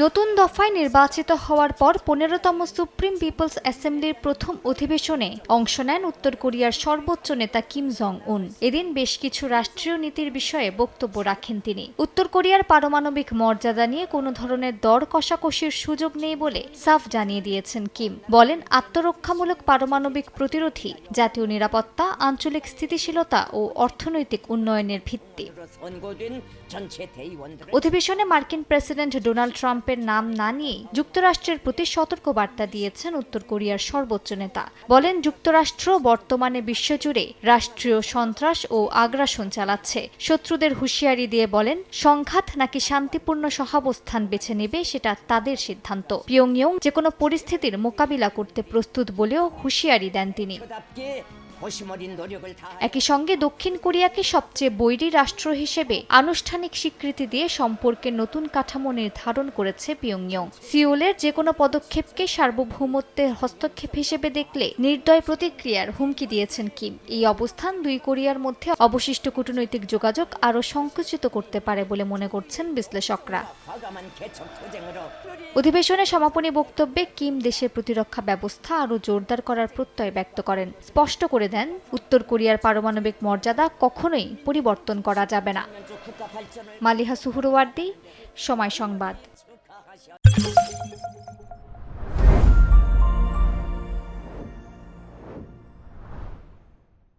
নতুন দফায় নির্বাচিত হওয়ার পর ১৫তম সুপ্রিম পিপলস অ্যাসেম্বলির প্রথম অধিবেশনে অংশ নেন উত্তর কোরিয়ার সর্বোচ্চ নেতা কিম জং উন। এদিন বেশ কিছু রাষ্ট্রীয় নীতির বিষয়ে বক্তব্য রাখেন তিনি। উত্তর কোরিয়ার পারমাণবিক মর্যাদা নিয়ে কোনো ধরনের দর কষাকষির সুযোগ নেই বলে সাফ জানিয়ে দিয়েছেন কিম। বলেন, আত্মরক্ষামূলক পারমাণবিক প্রতিরোধী জাতীয় নিরাপত্তা, আঞ্চলিক স্থিতিশীলতা ও অর্থনৈতিক উন্নয়নের ভিত্তি। অধিবেশনে মার্কিন প্রেসিডেন্ট ডোনাল্ড ট্রাম্পের নাম না নিয়ে যুক্তরাষ্ট্রের প্রতি সতর্কবার্তা দিয়েছেন উত্তর কোরিয়ার সর্বোচ্চ নেতা। বলেন, যুক্তরাষ্ট্র বর্তমানে বিশ্বজুড়ে রাষ্ট্রীয় সন্ত্রাস ও আগ্রাসন চালাচ্ছে। শত্রুদের হুঁশিয়ারি দিয়ে বলেন, সংঘাত নাকি শান্তিপূর্ণ সহাবস্থান বেছে নেবে সেটা তাদের সিদ্ধান্ত। পিয়ংইয়ং যেকোনো পরিস্থিতির মোকাবিলা করতে প্রস্তুত বলেও হুঁশিয়ারি দেন তিনি। একই সঙ্গে দক্ষিণ কোরিয়াকে সবচেয়ে বৈরী রাষ্ট্র হিসেবে আনুষ্ঠানিক স্বীকৃতি দিয়ে সম্পর্কের নতুন কাঠামো নির্ধারণ করেছে পিয়ংইয়ং। সিওলের যেকোনো পদক্ষেপকে সার্বভৌমত্বের হস্তক্ষেপ হিসেবে দেখলে নির্দয় প্রতিক্রিয়ার হুমকি দিয়েছেন কিম। এই অবস্থান দুই কোরিয়ার মধ্যে অবশিষ্ট কূটনৈতিক যোগাযোগ আরও সংকুচিত করতে পারে বলে মনে করছেন বিশ্লেষকরা। অধিবেশনে সমাপনী বক্তব্যে কিম দেশের প্রতিরক্ষা ব্যবস্থা আরও জোরদার করার প্রত্যয় ব্যক্ত করেন। স্পষ্ট করে দেন, উত্তর কোরিয়ার পারমাণবিক মর্যাদা কখনোই পরিবর্তন করা যাবে না। মালিহা সুহরওয়ার্দী, সময় সংবাদ।